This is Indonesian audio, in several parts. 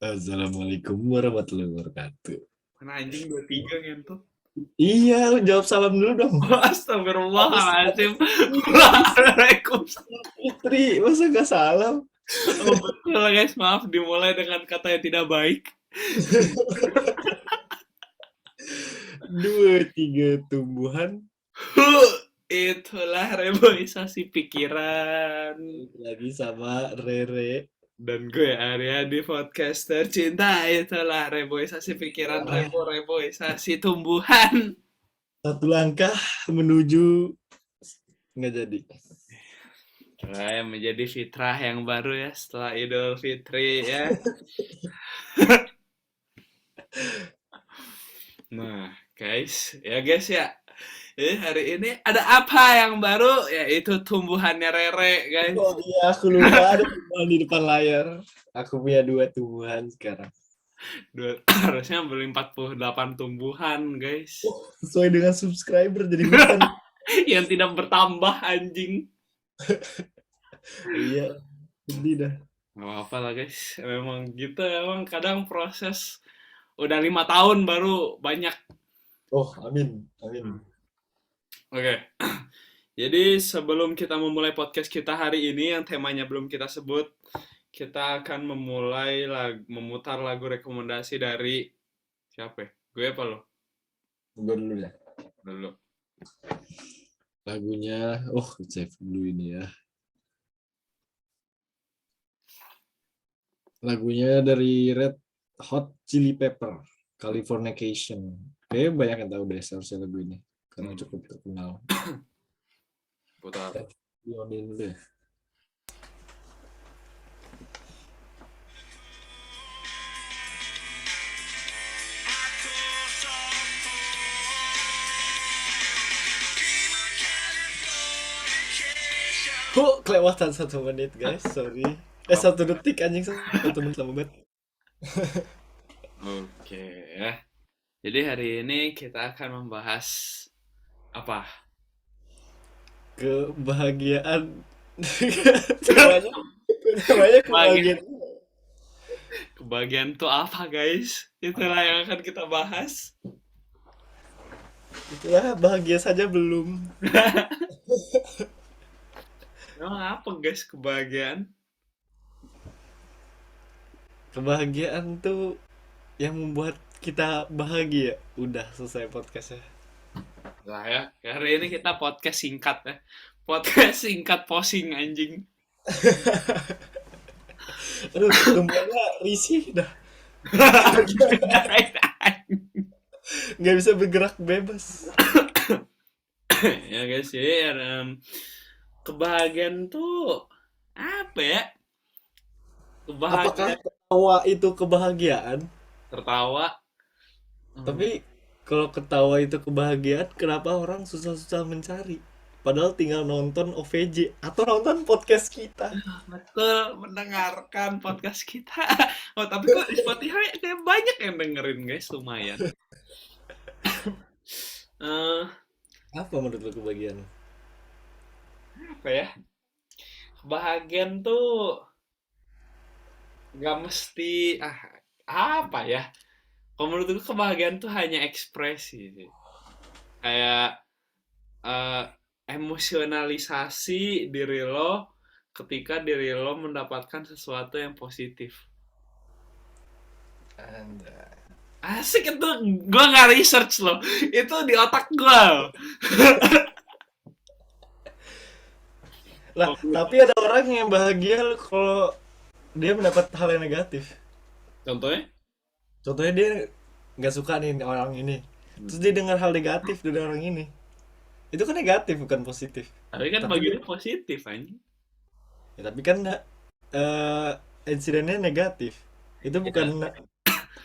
Assalamualaikum warahmatullahi wabarakatuh. Mana anjing 23 ngentot. Iya, lu jawab salam dulu dong. Astagfirullahaladzim. Waalaikumsalam. Fitri, masa gak salam? Oh, betul guys, maaf dimulai dengan kata yang tidak baik. 2, 3 tumbuhan. Itulah reboisasi pikiran. Lagi sama Rere. Dan gue Arya di podcast tercinta. Itulah reboisasi pikiran, reboisasi tumbuhan. Satu langkah menuju nggak jadi. Yang menjadi fitrah yang baru ya setelah Idul Fitri ya. Nah, guys ya. Hari ini ada apa yang baru? Yaitu tumbuhannya Rere, guys. Oh iya, aku lupa ada tumbuhan di depan layar. Aku punya 2 tumbuhan sekarang. Harusnya beli 48 tumbuhan, guys. Sesuai dengan subscriber jadi bukan. Yang tidak bertambah, anjing. Iya, sedih dah. Gak apa-apa lah, guys. Memang gitu, emang kadang proses udah 5 tahun baru banyak. Oh, amin. Oke. Jadi sebelum kita memulai podcast kita hari ini yang temanya belum kita sebut, kita akan memutar lagu rekomendasi dari siapa ya? Gue apa lo? Gue dulu ya. Dulu. Lagunya, save dulu ini ya. Lagunya dari Red Hot Chili Pepper, Californication. Kayaknya banyak yang tahu deh seharusnya lagu ini karena cukup terkenal. Putar. Dionin deh. Kelewatan 1 menit guys, sorry. 1 detik anjing, 1 menit lama banget. Oke ya. Jadi hari ini kita akan membahas apa? Kebahagiaan. Namanya kebahagiaan. Kebahagiaan itu apa, guys? Itulah yang akan kita bahas. Itulah bahagia saja belum. Emang apa, guys, kebahagiaan? Kebahagiaan tuh yang membuat kita bahagia. Udah selesai podcastnya. Lah ya, hari ini kita podcast singkat ya. Podcast singkat posing anjing. Aduh, tumbuhnya risih dah. Nggak bisa bergerak bebas. Ya guys, ya kebahagiaan tuh apa ya? Apakah ketawa itu kebahagiaan? Tertawa. Tapi kalau ketawa itu kebahagiaan, kenapa orang susah-susah mencari? Padahal tinggal nonton OVJ atau nonton podcast kita. Betul, mendengarkan podcast kita. Oh, tapi kok di Spotify kayak banyak yang dengerin, guys, lumayan. Apa menurut lo kebahagiaan? Apa ya? Kebahagiaan tuh nggak mesti apa ya? Kalau menurut gue kebahagiaan tuh hanya ekspresi sih. Kayak emosionalisasi diri lo ketika diri lo mendapatkan sesuatu yang positif. Asik itu, gue nggak research loh, itu di otak gue. Lah, tapi ada orang yang bahagia kalau dia mendapat hal yang negatif. Contohnya? Contohnya dia nggak suka nih orang ini, terus dia dengar hal negatif dari orang ini. Itu kan negatif, bukan positif. Tapi kan bagi dia positif anjing. Ya, tapi kan insidennya negatif. Itu bukan.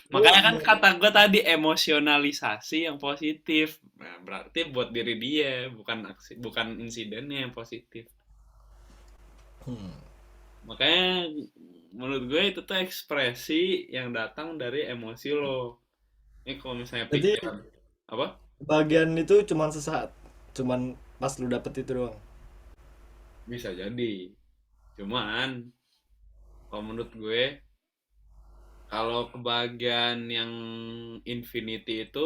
Makanya kan kata gue tadi emosionalisasi yang positif. Nah, berarti buat diri dia, bukan insidennya yang positif. Makanya menurut gue itu tuh ekspresi yang datang dari emosi lo. Ini kalau misalnya pikiran apa? Kebahagiaan itu cuman sesaat, cuman pas lu dapet itu doang. Bisa jadi. Cuman kalau menurut gue Kalau kebahagiaan yang infinity itu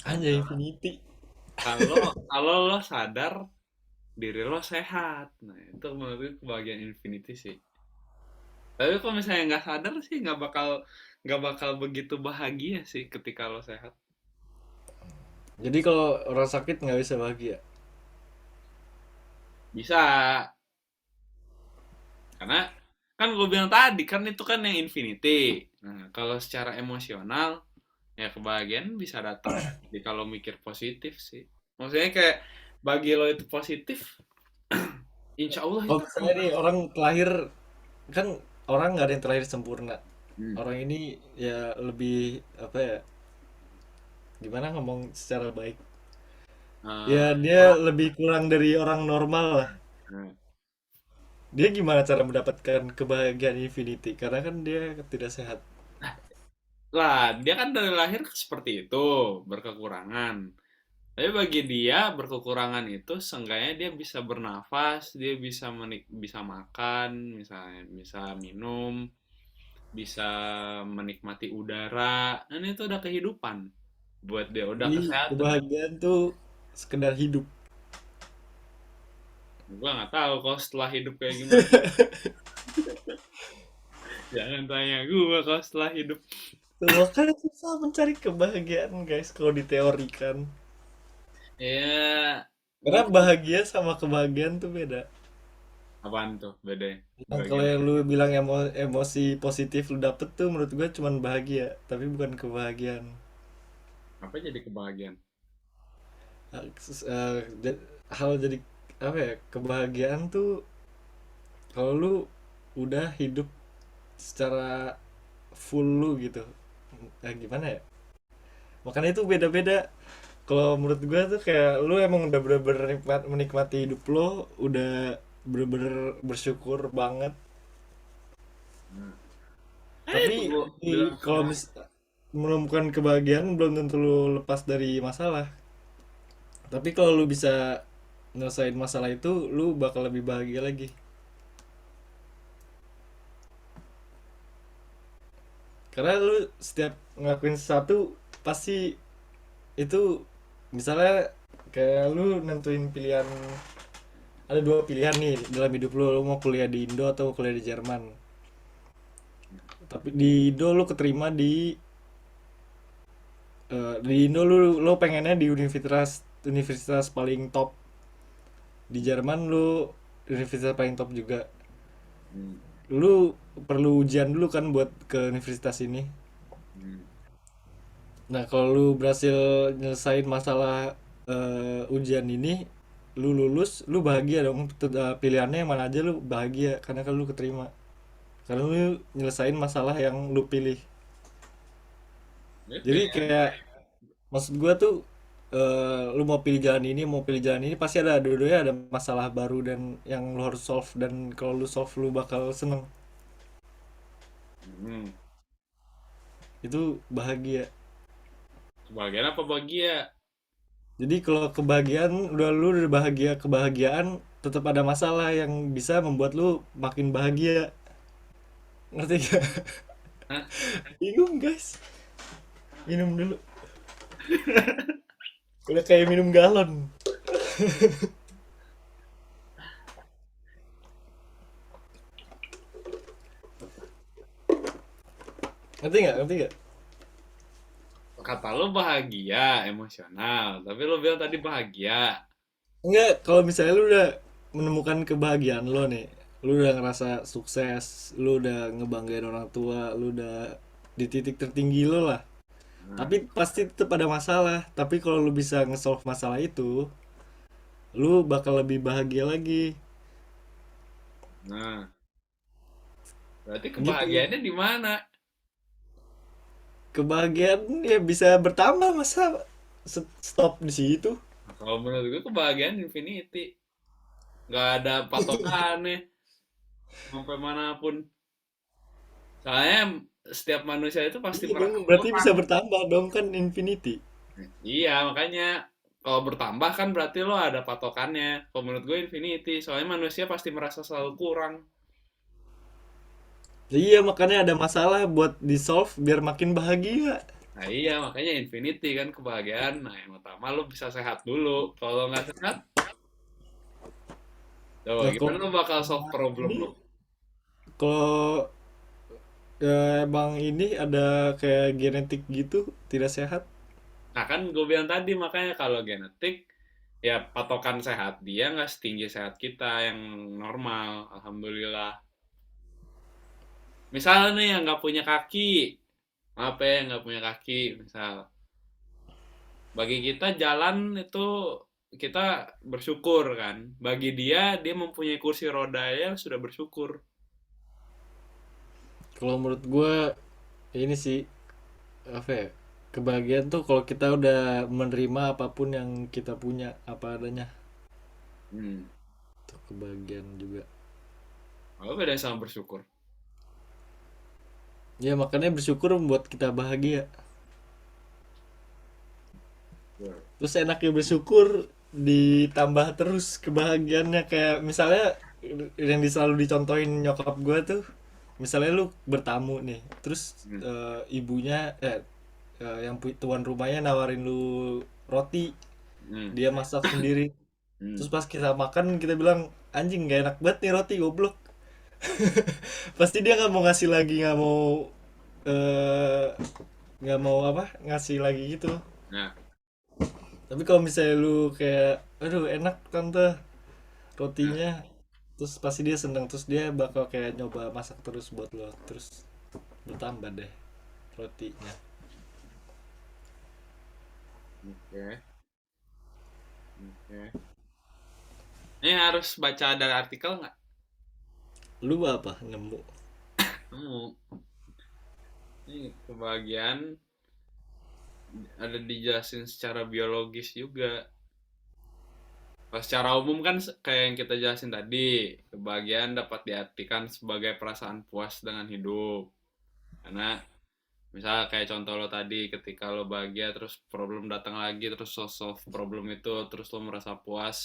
Anjay, adalah infinity. kalau kalau lo sadar diri lo sehat. Nah, itu menurut gue kebahagiaan infinity sih. Tapi kalau misalnya nggak sadar sih nggak bakal begitu bahagia sih ketika lo sehat. Jadi kalau orang sakit nggak bisa bahagia. Bisa, karena kan gue bilang tadi kan itu kan yang infinity. Nah, kalau secara emosional ya kebahagiaan bisa datang di kalau mikir positif sih. Maksudnya kayak bagi lo itu positif, insya Allah Kalau itu akan misalnya nih terasa. orang terlahir, kan orang nggak ada yang terlahir sempurna. Hmm. Orang ini ya lebih apa ya? Gimana ngomong secara baik? Ya dia Kurang. lebih kurang dari orang normal lah. Nah, Dia gimana cara mendapatkan kebahagiaan infinity? Karena kan dia tidak sehat. lah, dia kan dari lahir seperti itu, berkekurangan. Tapi bagi dia berkekurangan itu seenggaknya dia bisa bernafas, dia bisa makan, misalnya bisa minum, bisa menikmati udara, dan itu udah kehidupan buat dia, udah Jadi kesehatan. kebahagiaan tuh sekedar hidup. Gua nggak tahu kalau setelah hidup kayak gimana. Jangan tanya gua kalau setelah hidup. Tuh, makanya susah mencari kebahagiaan guys kalau diteorikan. Ya, Karena mungkin bahagia sama kebahagiaan tuh beda. apaan tuh bedanya? Yang kalau Bagian yang lu bilang emosi positif lu dapet tuh menurut gue cuman bahagia, tapi bukan kebahagiaan. apa jadi kebahagiaan? Hal jadi apa ya? Kebahagiaan tuh kalau lu udah hidup secara full lu gitu. Gimana ya? Makanya itu beda-beda. Kalau menurut gue tuh kayak lu emang udah bener-bener menikmati hidup lo, udah bener-bener bersyukur banget. Nah, Tapi itu gua bilang kalau menemukan kebahagiaan belum tentu lu lepas dari masalah. Tapi kalau lu bisa nyelesain masalah itu, lu bakal lebih bahagia lagi. Karena lu setiap ngelakuin sesuatu pasti itu, misalnya kayak lu nentuin pilihan, ada dua pilihan nih dalam hidup lu, lu mau kuliah di Indo atau kuliah di Jerman. Tapi di Indo lu keterima di Indo lu pengennya di universitas universitas paling top. Di Jerman lu universitas paling top juga. hmm, Lu perlu ujian dulu kan buat ke universitas ini. hmm. Nah, kalau lu berhasil nyelesain masalah ujian ini, lu lulus, lu bahagia dong. Pilihannya yang mana aja lu bahagia karena kan lu keterima. Karena lu nyelesain masalah yang lu pilih. Ini Jadi pilihan. kayak maksud gua tuh lu mau pilih jalan ini, mau pilih jalan ini pasti ada dua-duanya ada masalah baru dan yang lu harus solve, dan kalau lu solve lu bakal seneng. Hmm. Itu bahagia. Kebahagiaan apa bahagia? Jadi kalau kebahagiaan udah lu udah bahagia, kebahagiaan tetap ada masalah yang bisa membuat lu makin bahagia. Ngerti gak? Hah? Bingung guys. Minum dulu. Udah kayak minum galon. Ngerti nggak? Ngerti nggak? Kata lo bahagia emosional, tapi lo bilang tadi bahagia. Enggak, kalau misalnya lu udah menemukan kebahagiaan lo nih, lu udah ngerasa sukses, lu udah ngebanggain orang tua, lu udah di titik tertinggi lo lah. Nah, Tapi pasti tetap ada masalah. Tapi kalau lu bisa nge-solve masalah itu, lu bakal lebih bahagia lagi. nah, berarti Gitu. kebahagiaannya di mana? Kebahagiaan ya bisa bertambah, masa stop di situ. Nah, kalau menurut gue kebahagiaan infinity, nggak ada patokannya sampai manapun. Soalnya setiap manusia itu pasti Iya dong, merasa berarti kurang. bisa bertambah dong kan infinity. Iya, makanya kalau bertambah kan berarti lo ada patokannya. Kalau menurut gue infinity, soalnya manusia pasti merasa selalu kurang. Iya, makanya ada masalah buat di solve biar makin bahagia. Nah iya, makanya infinity kan kebahagiaan. Nah yang utama lo bisa sehat dulu. Kalau nggak sehat, coba Nah, gimana kok lo bakal solve problem ini lo? kalau emang ini ada kayak genetik gitu tidak sehat. Nah kan gue bilang tadi, makanya kalau genetik, ya patokan sehat dia nggak setinggi sehat kita yang normal, alhamdulillah. Misalnya nih yang nggak punya kaki, apa ya, nggak punya kaki, misal. Bagi kita jalan itu kita bersyukur kan. Bagi dia mempunyai kursi roda ya sudah bersyukur. Kalau menurut gue ini sih apa ya? Kebahagiaan tuh kalau kita udah menerima apapun yang kita punya apa adanya. Hmm. Itu kebahagiaan juga. Apa bedanya sama bersyukur? Ya makanya bersyukur membuat kita bahagia. Betul. Terus enaknya bersyukur ditambah terus kebahagiaannya kayak misalnya yang selalu dicontohin nyokap gue tuh misalnya lu bertamu nih terus Hmm. ibunya yang tuan rumahnya nawarin lu roti Hmm. dia masak sendiri Hmm. terus pas kita makan kita bilang anjing gak enak banget nih roti goblok pasti dia nggak mau ngasih lagi eh, nggak mau apa ngasih lagi gitu. Nah, Tapi kalau misalnya lu kayak, aduh enak tante nah, rotinya, terus pasti dia seneng, terus dia bakal kayak nyoba masak terus buat lo, terus bertambah deh rotinya. oke, oke. Ini harus baca dari artikel nggak? Lu apa nemu? Hmm. Ini kebahagiaan ada dijelasin secara biologis juga. Kalau secara umum kan kayak yang kita jelasin tadi, kebahagiaan dapat diartikan sebagai perasaan puas dengan hidup. Karena misal kayak contoh lo tadi, ketika lo bahagia terus problem datang lagi, terus lo solve problem itu, terus lo merasa puas,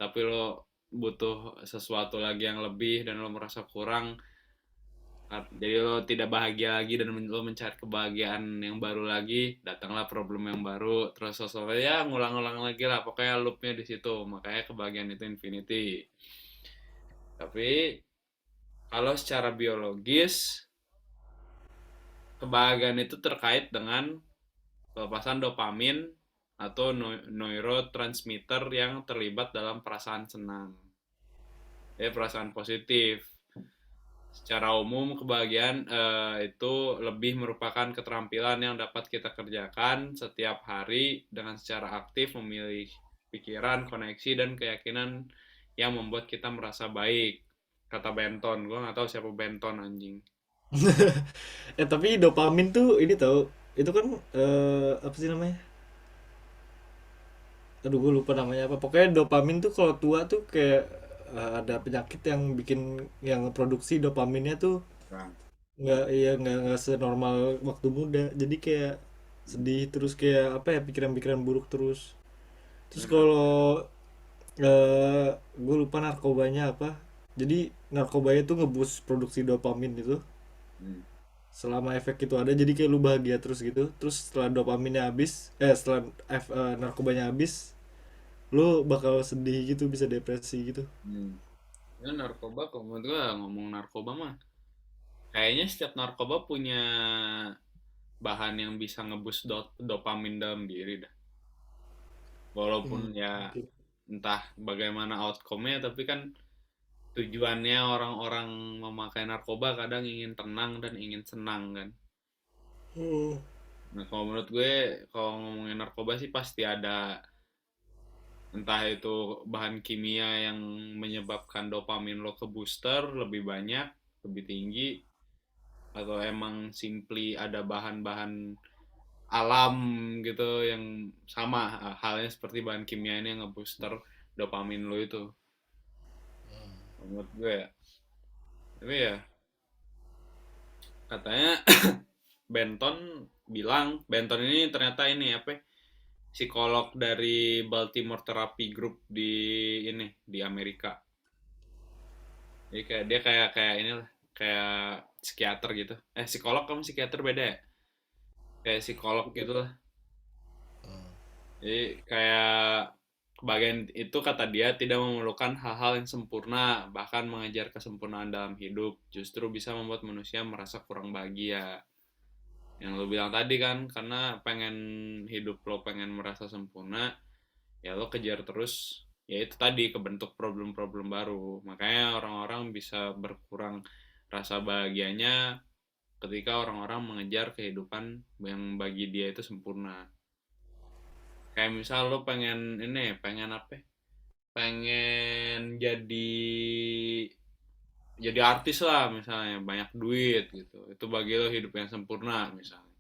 tapi lo butuh sesuatu lagi yang lebih dan lo merasa kurang, jadi lo tidak bahagia lagi dan lo mencari kebahagiaan yang baru lagi, datanglah problem yang baru, terus sosok ya ngulang-ngulang lagi lah, pokoknya loopnya di situ, makanya kebahagiaan itu infinity. Tapi kalau secara biologis, kebahagiaan itu terkait dengan pelepasan dopamin atau neurotransmitter yang terlibat dalam perasaan senang, ya perasaan positif. Secara umum, kebahagiaan itu lebih merupakan keterampilan yang dapat kita kerjakan setiap hari dengan secara aktif, memilih pikiran, koneksi, dan keyakinan yang membuat kita merasa baik. Kata Benton, gue nggak tahu siapa Benton anjing. Tapi dopamin tuh ini tau, itu kan apa sih namanya? Aduh gue lupa namanya apa. Pokoknya dopamin tuh kalau tua tuh kayak ada penyakit yang bikin yang produksi dopaminnya tuh Bang. nggak senormal waktu muda. Jadi kayak sedih terus kayak apa ya pikiran-pikiran buruk terus. Terus Hmm. kalau gue lupa narkobanya apa. Jadi narkobanya tuh ngebus produksi dopamin itu. Hmm. Selama efek itu ada jadi kayak lu bahagia terus gitu. Terus setelah dopaminnya habis, setelah narkobanya habis, lu bakal sedih gitu, bisa depresi gitu. Hmm. Ya, narkoba, kalau menurut gue ngomong narkoba mah, kayaknya setiap narkoba punya bahan yang bisa ngebus dopamin dalam diri dah. Walaupun ya Mungkin. entah bagaimana outcome-nya, tapi kan tujuannya orang-orang memakai narkoba kadang ingin tenang dan ingin senang kan. Hmm. Nah kalau menurut gue, kalau ngomongin narkoba sih pasti ada, entah itu bahan kimia yang menyebabkan dopamin lo ke booster lebih banyak, lebih tinggi, atau emang simply ada bahan-bahan alam gitu yang sama halnya seperti bahan kimia ini yang ngebooster dopamin lo itu. Menurut gue ya. Tapi ya katanya Benton ini ternyata ini apa ya, psikolog dari Baltimore Therapy Group di Amerika. Jadi kayak dia kayak inilah, kayak psikiater gitu. Psikolog sama psikiater beda ya? Kayak psikolog gitu lah. Jadi kayak kebahagiaan itu kata dia tidak memerlukan hal-hal yang sempurna, bahkan mengejar kesempurnaan dalam hidup justru bisa membuat manusia merasa kurang bahagia. Yang lo bilang tadi kan, karena pengen hidup lo pengen merasa sempurna, ya lo kejar terus, ya itu tadi kebentuk problem-problem baru. Makanya orang-orang bisa berkurang rasa bahagianya ketika orang-orang mengejar kehidupan yang bagi dia itu sempurna. Kayak misal lo pengen ini, pengen apa? Pengen jadi artis lah misalnya, banyak duit gitu. Itu bagi lo hidup yang sempurna misalnya.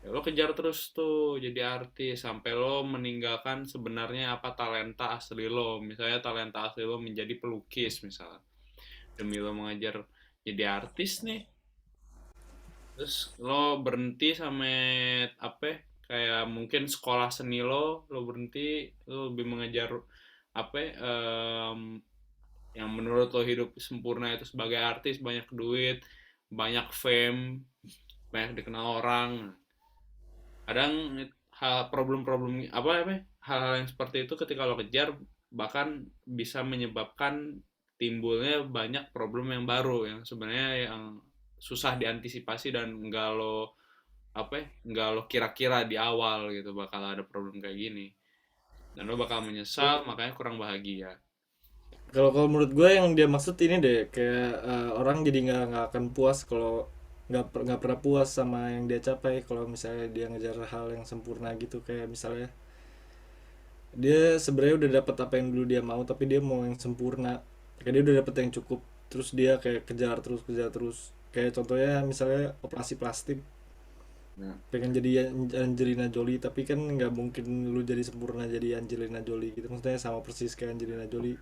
Ya lo kejar terus tuh jadi artis sampai lo meninggalkan sebenarnya apa talenta asli lo. Misalnya talenta asli lo menjadi pelukis misalnya. Demi lo mengajar jadi artis nih, terus lo berhenti sampai apa ya, kayak mungkin sekolah seni lo berhenti, lo lebih mengejar apa ya, yang menurut lo hidup sempurna itu sebagai artis, banyak duit, banyak fame, banyak dikenal orang. Kadang hal problem-problem apa hal-hal yang seperti itu ketika lo kejar bahkan bisa menyebabkan timbulnya banyak problem yang baru yang sebenarnya yang susah diantisipasi dan nggak lo kira-kira di awal gitu bakal ada problem kayak gini dan lo bakal menyesal makanya kurang bahagia. Kalau menurut gue yang dia maksud ini deh, kayak orang jadi nggak akan puas kalau nggak pernah puas sama yang dia capai kalau misalnya dia ngejar hal yang sempurna gitu. Kayak misalnya dia sebenarnya udah dapat apa yang dulu dia mau, tapi dia mau yang sempurna. Kayak dia udah dapat yang cukup, terus dia kayak kejar terus. Kayak contohnya misalnya operasi plastik, Nah, pengen jadi Angelina Jolie, tapi kan nggak mungkin lu jadi sempurna jadi Angelina Jolie gitu. Maksudnya sama persis kayak Angelina Jolie,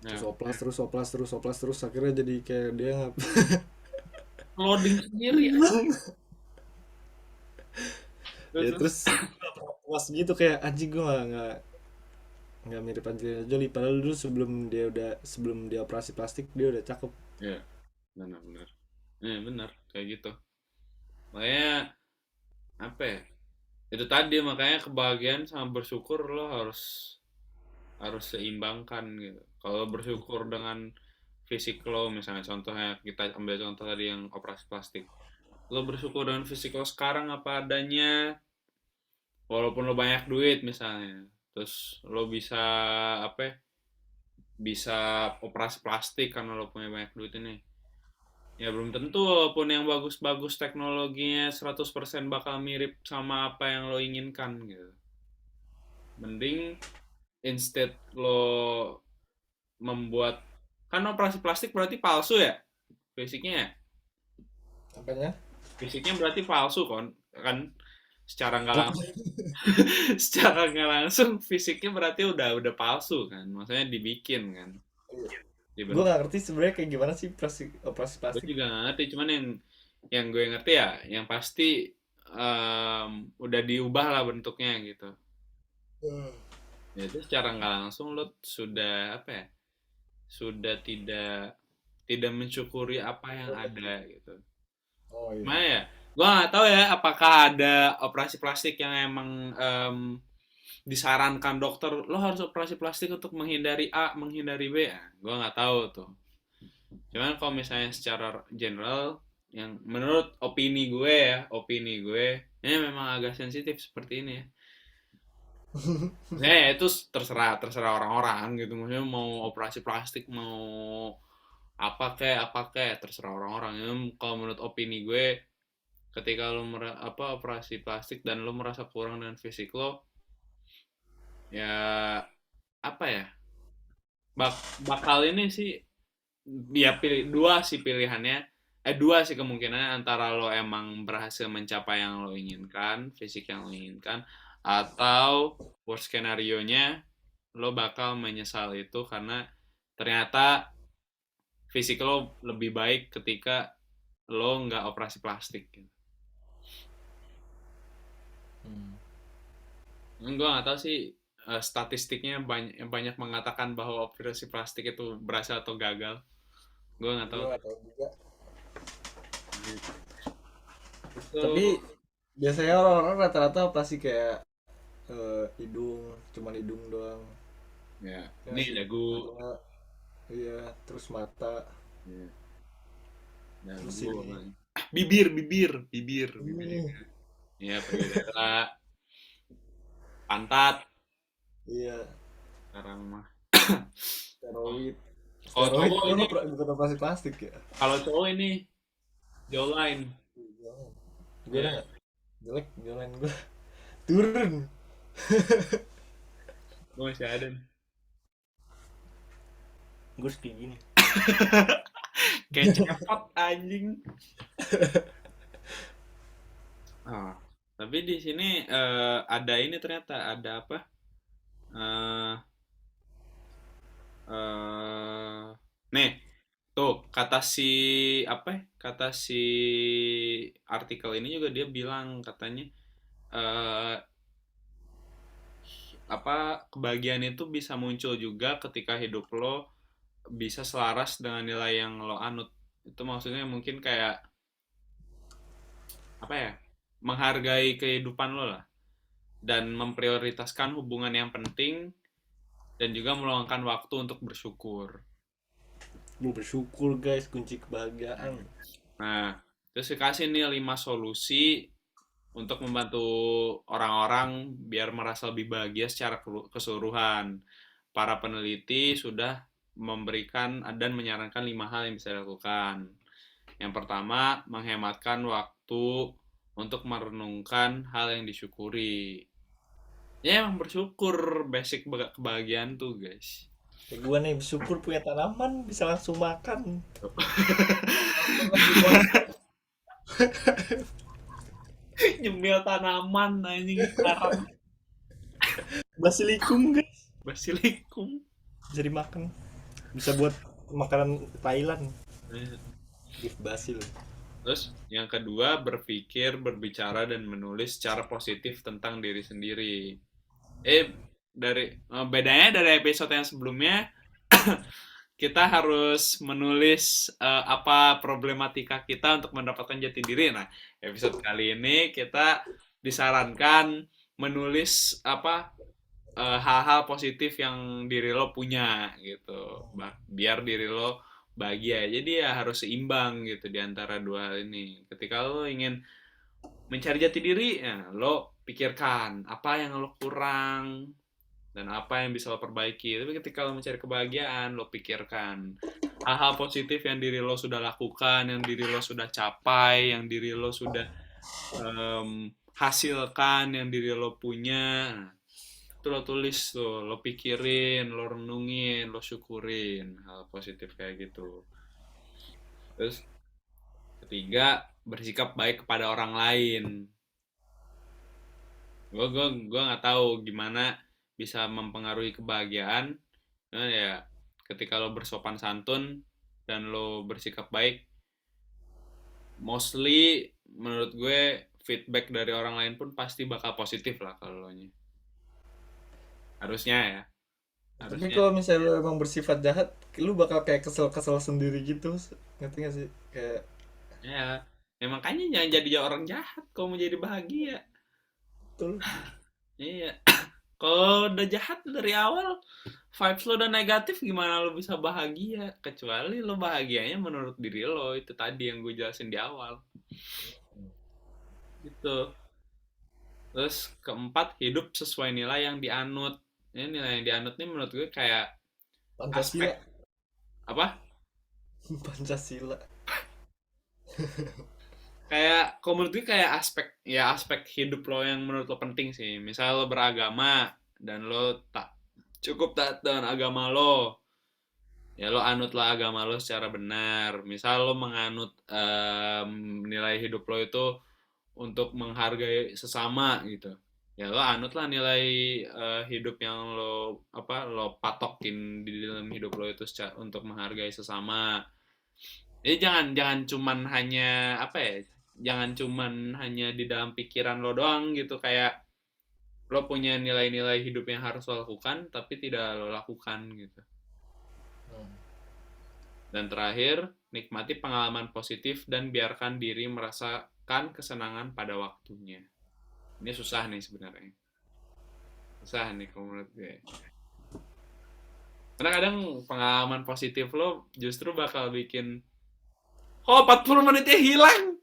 terus nah, oplas terus oplas terus oplas terus akhirnya jadi kayak dia nggak. loading sendiri ya. Ya Terus, terus puas gitu, kayak anjing gue nggak mirip Angelina Jolie, padahal dulu sebelum dia operasi plastik dia udah cakep. ya benar-benar, benar kayak gitu. Makanya apa ya? Itu tadi makanya kebahagiaan sama bersyukur lo harus harus seimbangkan gitu. Kalau bersyukur dengan fisik lo, misalnya contohnya kita ambil contoh tadi yang operasi plastik. Lo bersyukur dengan fisik lo sekarang apa adanya, walaupun lo banyak duit misalnya. Terus lo bisa apa ya, bisa operasi plastik karena lo punya banyak duit ini. Ya belum tentu walaupun yang bagus-bagus teknologinya 100% bakal mirip sama apa yang lo inginkan gitu. Mending instead lo membuat, kan operasi plastik berarti palsu ya fisiknya ya? Apanya? Fisiknya berarti palsu kan secara nggak Oh, langsung secara nggak langsung fisiknya berarti udah palsu kan, maksudnya dibikin kan, gue dibentuk. nggak ngerti sebenarnya kayak gimana sih operasi Gue plastik. juga nggak ngerti, cuman yang gue ngerti ya yang pasti udah diubah lah bentuknya gitu. Ya itu secara nggak langsung lo sudah apa ya, sudah tidak mensyukuri apa yang ada gitu. Oh iya. Gimana ya? Gua nggak tahu ya apakah ada operasi plastik yang emang disarankan dokter lo harus operasi plastik untuk menghindari A, menghindari B. Ya, gua nggak tahu tuh. Cuman kalau misalnya secara general yang menurut opini gue, ini memang agak sensitif seperti ini ya. Maksudnya ya itu terserah terserah orang-orang gitu. Maksudnya mau operasi plastik mau apa kayak terserah orang-orang. Ya, kalau menurut opini gue ketika lo operasi plastik dan lo merasa kurang dengan fisik lo, ya apa ya, bakal ini sih, ya pilih dua sih pilihannya, dua sih kemungkinannya, antara lo emang berhasil mencapai yang lo inginkan, fisik yang lo inginkan, atau worst skenario nya lo bakal menyesal itu karena ternyata fisik lo lebih baik ketika lo nggak operasi plastik gitu. Gue nggak tahu sih statistiknya banyak banyak mengatakan bahwa operasi plastik itu berhasil atau gagal. Gue nggak tahu Gue tuh. nggak tahu juga. Tapi So, biasanya orang-orang rata-rata pasti kayak hidung, cuman hidung doang. ya, Ya ini nggak sih, dagu. atau nggak, iya, terus mata, Ya, terus dagu apa ini lagi? Bibir ini, juga. Ya, payudara, pantat, iya, sekarang mah. steroid. Kalau Steroid cowok itu ini, bukan operasi plastik ya? kalau cowok ini jawline. Gue Ya, udah nggak jelek jalan gue turun. gue masih ada nih. Gue kayak gini. Kayak cepot anjing. Ah, tapi di sini ada ini ternyata ada apa? Eh eh nih, tuh kata si apa ya? Kata si artikel ini juga dia bilang katanya eh apa kebahagiaan itu bisa muncul juga ketika hidup lo bisa selaras dengan nilai yang lo anut. Itu maksudnya mungkin kayak apa ya? Menghargai kehidupan lo lah dan memprioritaskan hubungan yang penting dan juga meluangkan waktu untuk bersyukur. Gue bersyukur guys, kunci kebahagiaan. Nah, terus dikasih nih 5 solusi untuk membantu orang-orang biar merasa lebih bahagia secara keseluruhan. Para peneliti sudah memberikan dan menyarankan 5 hal yang bisa dilakukan. Yang pertama, menghematkan waktu untuk merenungkan hal yang disyukuri. Ya, emang bersyukur basic kebahagiaan tuh, guys. Kayak gue nih bersyukur punya tanaman bisa langsung makan. Tanaman lagi makan. Nyemil tanaman anjing sekarang. Basilikum guys, Basilikum. bisa dimakan. Bisa buat makanan Thailand. Beef basil. Terus yang kedua, berpikir, berbicara, dan menulis secara positif tentang diri sendiri. Eh, bedanya dari episode yang sebelumnya, kita harus menulis apa problematika kita untuk mendapatkan jati diri. Nah, episode kali ini kita disarankan menulis apa hal-hal positif yang diri lo punya gitu biar diri lo bahagia jadi ya harus seimbang gitu di antara dua hal ini ketika lo ingin mencari jati diri ya lo pikirkan apa yang lo kurang dan apa yang bisa lo perbaiki tapi ketika lo mencari kebahagiaan lo pikirkan hal-hal positif yang diri lo sudah lakukan yang diri lo sudah capai yang diri lo sudah hasilkan yang diri lo punya. Nah, itu lo tulis tuh, lo pikirin, lo renungin, lo syukurin hal positif kayak gitu. Terus ketiga, bersikap baik kepada orang lain. Gue nggak tahu gimana bisa mempengaruhi kebahagiaan. Nah, ya ketika lo bersopan santun dan lo bersikap baik, mostly menurut gue feedback dari orang lain pun pasti bakal positif lah kalau lo nya. Harusnya ya, Tapi harusnya. kalau misalnya lu emang bersifat jahat, lu bakal kayak kesel-kesel sendiri gitu. Ngerti gak sih? Kayak Ya, ya makanya jangan jadi orang jahat kalau mau jadi bahagia. tuh. Iya. Kalau udah jahat dari awal, vibes lo udah negatif, gimana lo bisa bahagia? Kecuali lo bahagianya menurut diri lo, itu tadi yang gue jelasin di awal. Gitu. Terus keempat, hidup sesuai nilai yang dianut. Ini nilai yang dianut nih menurut gue kayak aspek Pancasila. apa? Pancasila. Kayak kalau menurut gue kayak aspek hidup lo yang menurut lo penting sih. Misal lo beragama dan lo tak cukup taat dengan agama lo, ya lo anutlah agama lo secara benar. Misal lo menganut nilai hidup lo itu untuk menghargai sesama gitu, ya lo anutlah nilai hidup yang lo patokin di dalam hidup lo itu untuk menghargai sesama. Jadi jangan jangan cuman hanya apa ya, jangan cuman hanya di dalam pikiran lo doang gitu, kayak lo punya nilai-nilai hidup yang harus lo lakukan tapi tidak lo lakukan gitu. Dan terakhir, nikmati pengalaman positif dan biarkan diri merasakan merasakan kesenangan pada waktunya. Ini susah nih sebenarnya. Susah nih kalau menurut gue. Karena kadang pengalaman positif lo justru bakal bikin, oh 40 menitnya hilang.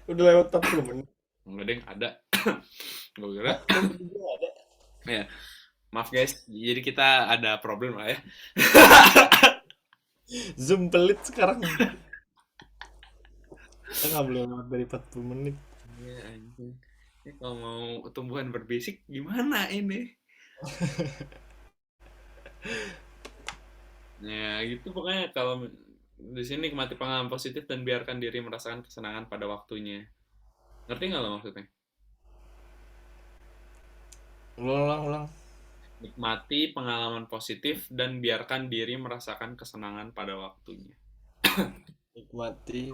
Udah lewat 40 menit. Enggak deh, ada. Gue kira. Kok juga ada? Ya, maaf guys. Jadi kita ada problem lah ya. Zoom pelit sekarang. Kita nggak boleh lewat dari 40 menit. Iya anjing. Ini kalau mau tumbuhan berbisik gimana ini? Ya gitu pokoknya kalau di sini nikmati pengalaman positif dan biarkan diri merasakan kesenangan pada waktunya. Ngerti nggak lo maksudnya? Ulang, ulang. Nikmati pengalaman positif dan biarkan diri merasakan kesenangan pada waktunya. Nikmati.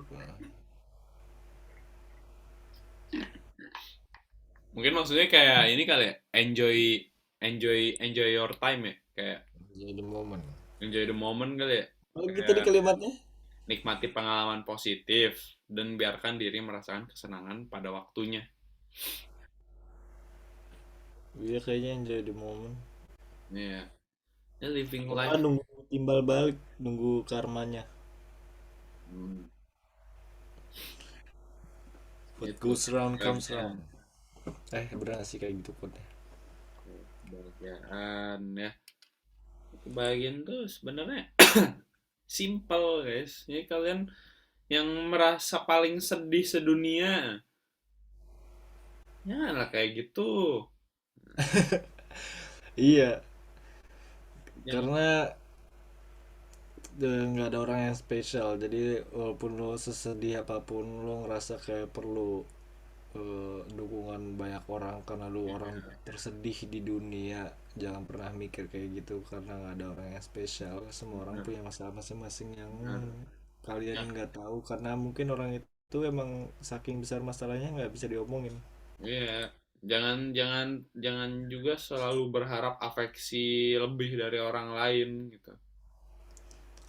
Mungkin maksudnya kayak ini kali ya, enjoy your time ya, kayak Jadi momen. enjoy the moment kali ya. Oh gitu di Kayak kalimatnya? nikmati pengalaman positif dan biarkan diri merasakan kesenangan pada waktunya. Iya kayaknya enjoy the moment. Iya. Ya, living Apa life. nunggu timbal balik, nunggu karmanya. Hmm, What itu goes around comes kebahagiaan. around. Bener gak sih kayak gitu quote-nya? Kebahagiaan ya. Kebahagiaan tuh sebenarnya simple guys. Jadi kalian yang merasa paling sedih sedunia, ya lah kayak gitu. Iya, Yang karena nggak ada orang yang spesial. Jadi walaupun lo sesedih apapun, lo ngerasa kayak perlu dukungan banyak orang karena lo orang tersedih di dunia. Jangan pernah mikir kayak gitu karena nggak ada orang yang spesial. Semua orang benar, punya masalah masing-masing yang benar. kalian Ya, nggak tahu karena mungkin orang itu emang saking besar masalahnya nggak bisa diomongin. iya. Jangan jangan jangan juga selalu berharap afeksi lebih dari orang lain gitu.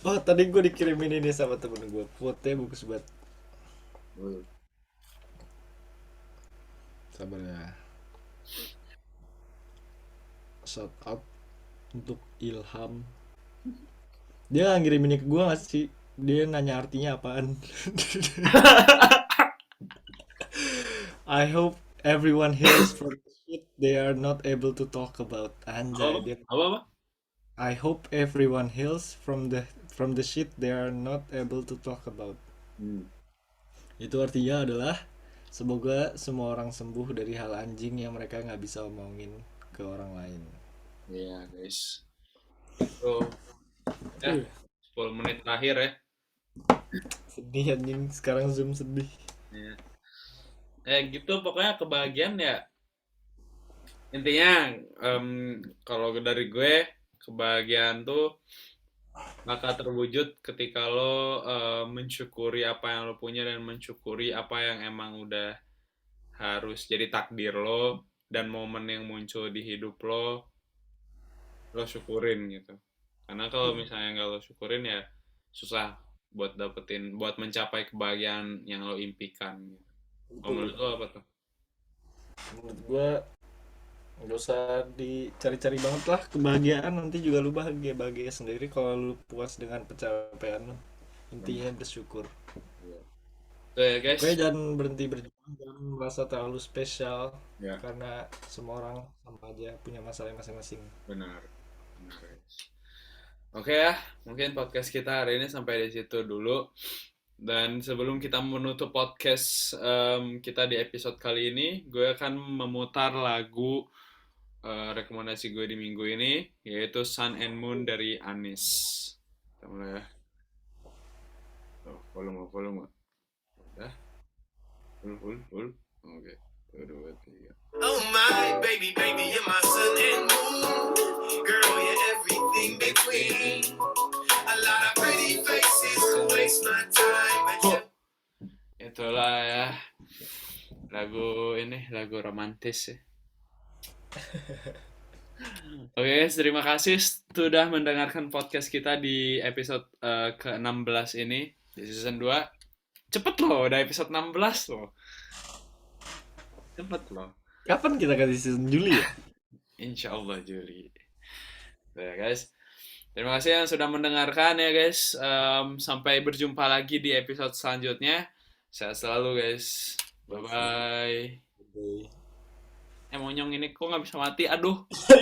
Oh, tadi gue dikirimin ini sama temen gue. Quote-nya bagus banget. Hmm. Sabar ya. Shout out untuk Ilham. Dia nggak ngirimin ke gue nggak sih? Dia nanya artinya apaan. I hope everyone heals from the shit they are not able to talk about. Apa Anjay, dia. apa apa? I hope everyone heals from the shit they are not able to talk about. Hmm. Itu artinya adalah semoga semua orang sembuh dari hal anjing yang mereka nggak bisa omongin ke orang lain. Iya guys. Itu ya Uh, 10 menit terakhir ya. Sedih anjing sekarang Zoom sedih. Ya. Gitu pokoknya kebahagiaan ya intinya, em, kalau dari gue kebahagiaan tuh bakal terwujud ketika lo mensyukuri apa yang lo punya dan mensyukuri apa yang emang udah harus jadi takdir lo dan momen yang muncul di hidup lo syukurin gitu. Karena kalau misalnya nggak lo syukurin ya susah buat mencapai kebahagiaan yang lo impikan gitu. Kalau Betul. menurut lo apa tuh? Menurut gua nggak usah dicari-cari banget lah kebahagiaan, nanti juga lu bahagia bahagia sendiri kalau lu puas dengan pencapaian lu. Intinya bersyukur. Tuh ya guys. Pokoknya jangan berhenti berjuang, jangan merasa terlalu spesial Ya, karena semua orang sama aja punya masalah masing-masing. benar. Benar, guys. Oke ya, mungkin podcast kita hari ini sampai di situ dulu. Dan sebelum kita menutup podcast kita di episode kali ini, gue akan memutar lagu rekomendasi gue di minggu ini, yaitu Sun and Moon dari Anis. Kita mulai ya. Oh, volume. Udah, full. Oke, 1, 2, 3. Oh my baby, you're my sun and moon. Girl, you're everything between. A lot of pretty faces to waste my time, but you... Itulah ya, lagu romantis ya. Oke, terima kasih sudah mendengarkan podcast kita di episode ke-16 ini di season 2. Cepet loh, udah episode 16 loh. Cepet loh. Kapan kita kasih season Juli ya? Insya Allah Juli. Ya guys. Terima kasih yang sudah mendengarkan ya guys. Sampai berjumpa lagi di episode selanjutnya. Sehat selalu guys. Bye bye. Oke. Monyong ini kok nggak bisa mati? Aduh.